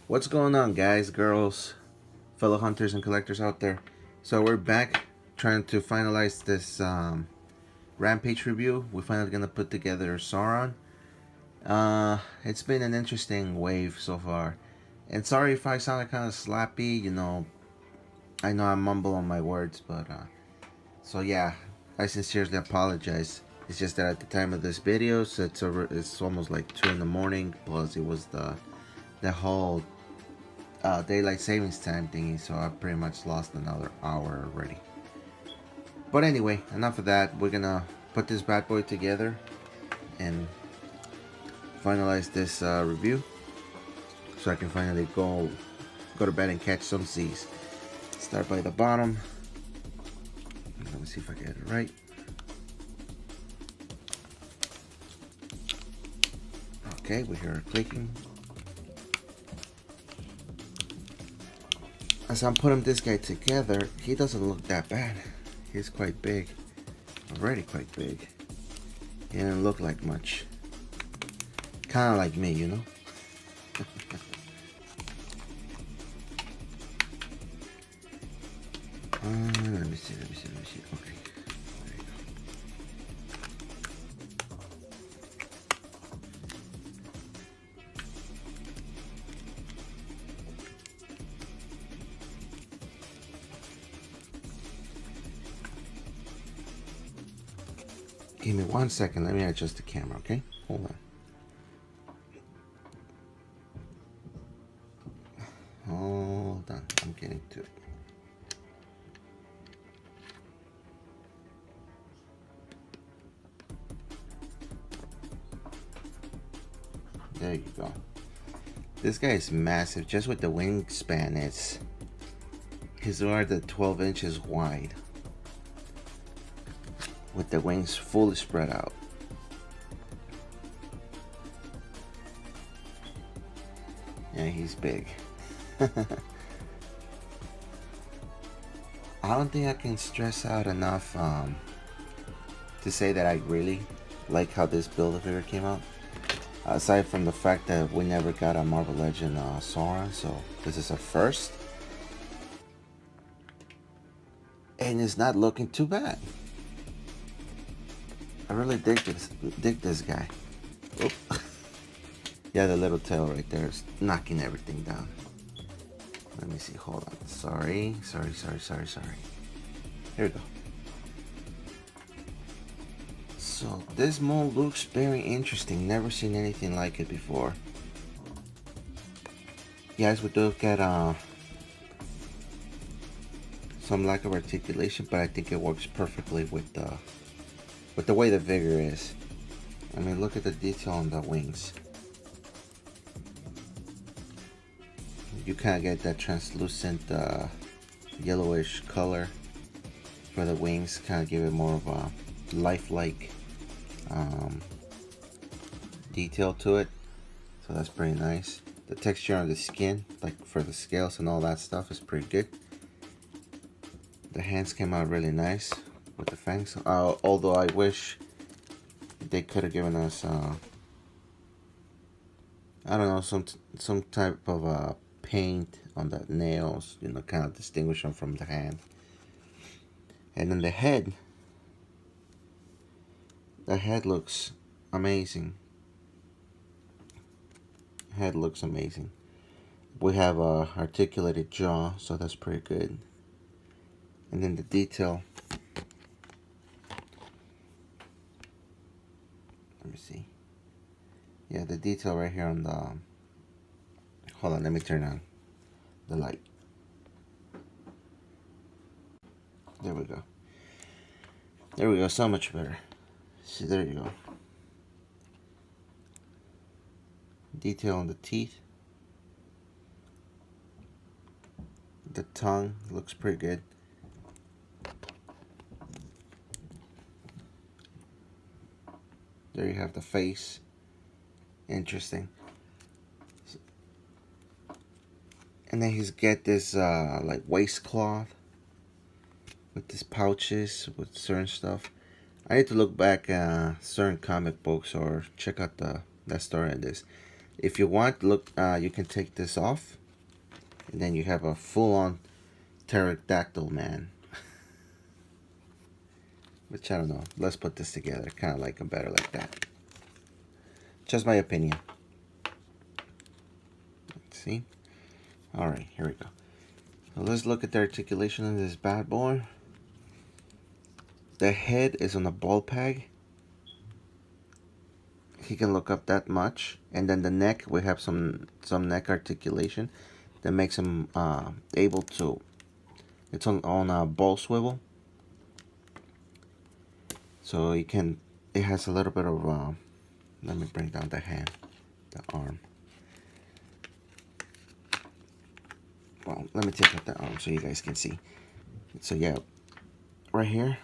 What's going on, guys, girls, fellow hunters and collectors out there? So we're back trying to finalize this Rampage review. We're finally gonna put together Sauron. It's been an interesting wave so far. And sorry if I sound kind of slappy, I know I mumble on my words, but so yeah, I sincerely apologize. It's just that at the time of this video, so it's almost like 2 in the morning, plus it was the whole daylight savings time thingy, so I pretty much lost another hour already. But anyway, enough of that. We're gonna put this bad boy together and finalize this review, so I can finally go to bed and catch some Z's. Start by the bottom. Let me see if I get it right. Okay, we hear it clicking. As I'm putting this guy together, he doesn't look that bad. He's quite big. Already quite big. He didn't look like much. Kinda like me, you know? Let me see. Okay. There you go. Give me 1 second. Let me adjust the camera, okay? Hold on. Hold on. I'm getting to it. There you go. This guy is massive. Just with the wingspan, his are the 12 inches wide, with the wings fully spread out. Yeah, he's big. I don't think I can stress out enough to say that I really like how this Build-A-Figure came out. Aside from the fact that we never got a Marvel Legend Sauron, so this is a first. And it's not looking too bad. I really dig this guy. Oop. Yeah, the little tail right there is knocking everything down. Let me see, hold on. Sorry. Here we go. So this mold looks very interesting. Never seen anything like it before. Yes, we do get some lack of articulation, but I think it works perfectly with the way the figure is. I mean, look at the detail on the wings. You kind of get that translucent yellowish color for the wings, kind of give it more of a lifelike detail to it, so that's pretty nice. The texture on the skin, like for the scales and all that stuff, is pretty good. The hands came out really nice with the fangs, although I wish they could have given us I don't know, some type of paint on the nails, kind of distinguish them from the hand. And then the head looks amazing. Head looks amazing. We have a articulated jaw, so that's pretty good. And then the detail. Let me see. Yeah, the detail right here on the. Hold on, let me turn on the light. There we go. There we go, so much better. See, there you go. Detail on the teeth. The tongue looks pretty good. There you have the face. Interesting. And then he's got this like waistcloth with these pouches with certain stuff. I need to look back certain comic books or check out that story in this. If you want, look, you can take this off, and then you have a full-on pterodactyl man. Which I don't know. Let's put this together. Kind of like them better like that. Just my opinion. Let's see. All right, here we go. So let's look at the articulation of this bad boy. The head is on a ball peg. He can look up that much, and then the neck, we have some neck articulation that makes him able to. It's on a ball swivel, so you can. It has a little bit of. Let me bring down the hand, the arm. Well, let me take out the arm so you guys can see. So yeah, right here,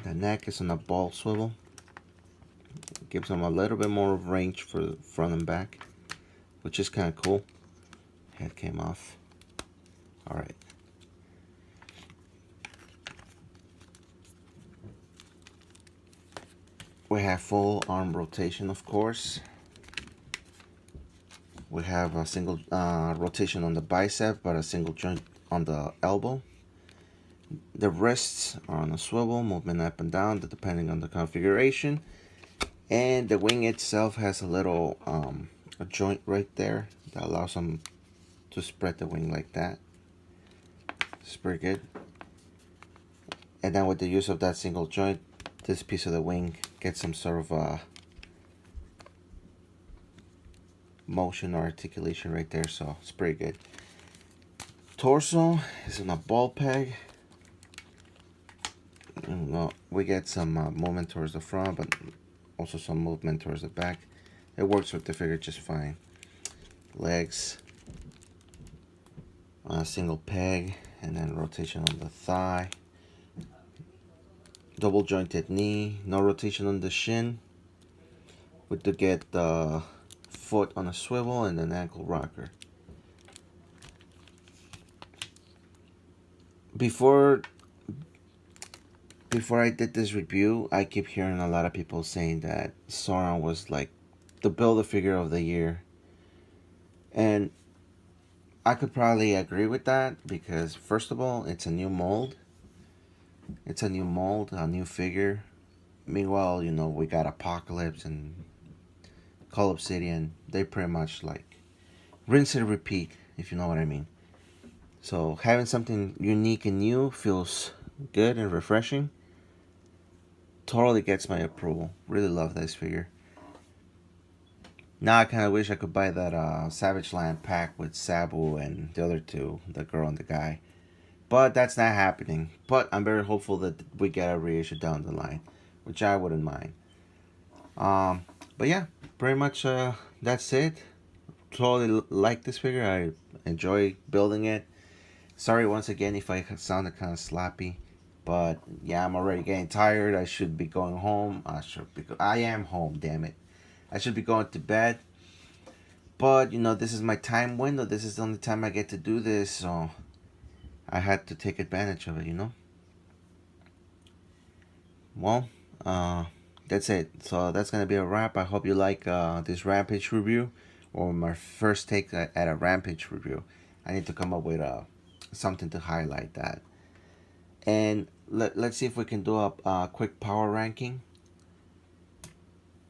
the neck is on a ball swivel. It gives them a little bit more range for the front and back, which is kind of cool. Head came off. All right. We have full arm rotation, of course. We have a single rotation on the bicep, but a single joint on the elbow. The wrists are on a swivel, movement up and down, depending on the configuration. And the wing itself has a little a joint right there that allows them to spread the wing like that. It's pretty good. And then with the use of that single joint, this piece of the wing gets some sort of a motion or articulation right there, so it's pretty good. Torso is in a ball peg. We get some movement towards the front, but also some movement towards the back. It works with the figure just fine. Legs on a single peg, and then rotation on the thigh. Double jointed knee, no rotation on the shin. We do get the foot on a swivel and an ankle rocker. Before I did this review, I keep hearing a lot of people saying that Sauron was like the Build-A-Figure of the year. And I could probably agree with that because, first of all, it's a new mold. It's a new mold, a new figure. Meanwhile, we got Apocalypse and Call Obsidian. They pretty much like rinse and repeat, if you know what I mean. So having something unique and new feels good and refreshing. Totally gets my approval. Really love this figure. Now I kind of wish I could buy that Savage Land pack with Sabu and the other two, the girl and the guy. But that's not happening. But I'm very hopeful that we get a reissue down the line, which I wouldn't mind. But yeah, pretty much that's it. Totally like this figure. I enjoy building it. Sorry once again if I sounded kind of sloppy. But yeah, I'm already getting tired. I should be going home. I am home, damn it. I should be going to bed. But, this is my time window. This is the only time I get to do this. So I had to take advantage of it, Well, that's it. So that's going to be a wrap. I hope you like this Rampage review. Or my first take at a Rampage review. I need to come up with something to highlight that. And let's see if we can do a quick power ranking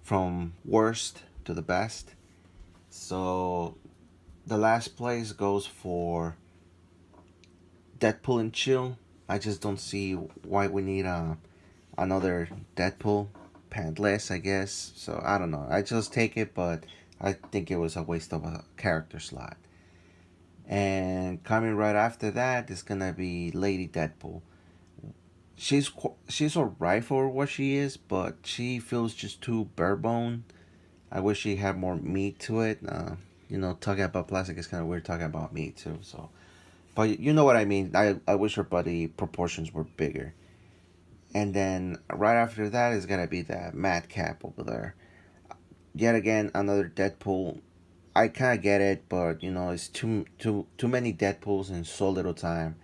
from worst to the best. So the last place goes for Deadpool and Chill. I just don't see why we need another Deadpool pantless, I guess. So I don't know. I just take it, but I think it was a waste of a character slot. And coming right after that is gonna be Lady Deadpool. She's alright for what she is, but she feels just too bare bone. I wish she had more meat to it. Talking about plastic is kind of weird talking about meat too. So, but you know what I mean. I wish her body proportions were bigger. And then right after that is gonna be that Madcap over there. Yet again, another Deadpool. I kind of get it, but it's too many Deadpools in so little time.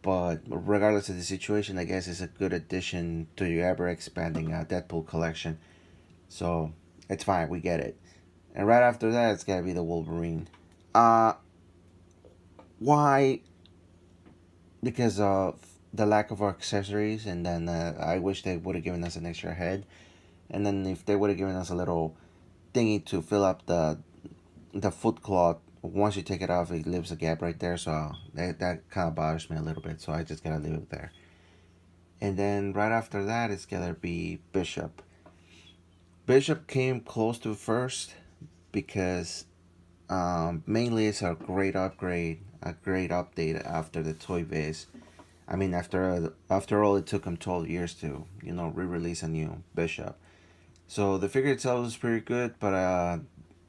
But regardless of the situation, I guess it's a good addition to your ever expanding Deadpool collection. So it's fine, we get it. And right after that, it's gotta be the Wolverine. Uh, why? Because of the lack of accessories, and then I wish they would have given us an extra head. And then if they would have given us a little thingy to fill up the foot cloth, once you take it off, it leaves a gap right there. So that kind of bothers me a little bit. So I just gotta leave it there. And then right after that, it's gonna be Bishop. Bishop came close to first because mainly it's a great upgrade, a great update after the Toy Biz. I mean, after all, it took them 12 years to re-release a new Bishop. So the figure itself was pretty good, but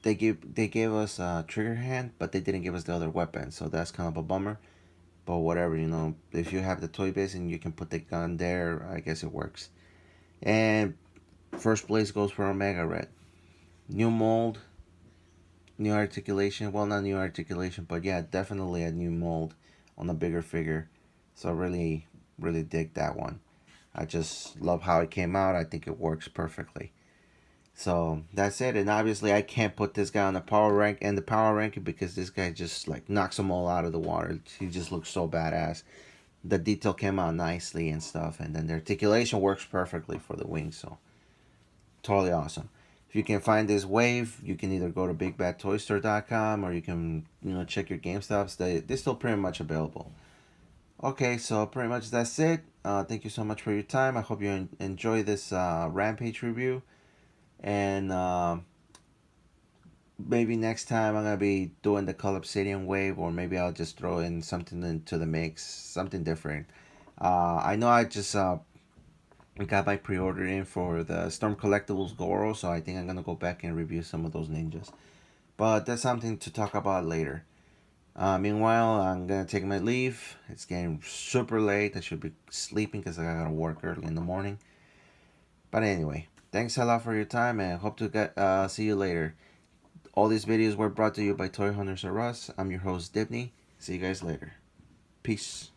they gave us a trigger hand, but they didn't give us the other weapon. So that's kind of a bummer. But whatever, if you have the Toy Biz and you can put the gun there, I guess it works. And first place goes for Omega Red. New mold, new articulation. Well, not new articulation, but yeah, definitely a new mold on a bigger figure. So I really, really dig that one. I just love how it came out. I think it works perfectly. So that's it. And obviously, I can't put this guy on the power ranking because this guy just like knocks them all out of the water. He just looks so badass. The detail came out nicely and stuff, and then the articulation works perfectly for the wings. So totally awesome. If you can find this wave, you can either go to bigbadtoystore.com or you can check your GameStops. They're still pretty much available. Okay, so pretty much that's it. Thank you so much for your time. I hope you enjoy this Rampage review. And maybe next time I'm going to be doing the Call Obsidian wave, or maybe I'll just throw in something into the mix, something different. I know I just got my pre-order in for the Storm Collectibles Goro, so I think I'm going to go back and review some of those ninjas. But that's something to talk about later. Meanwhile, I'm gonna take my leave. It's getting super late. I should be sleeping because I gotta work early in the morning. But anyway, thanks a lot for your time, and hope to see you later. All these videos were brought to you by Toy Hunters R Us. I'm your host, Dibney. See you guys later. Peace.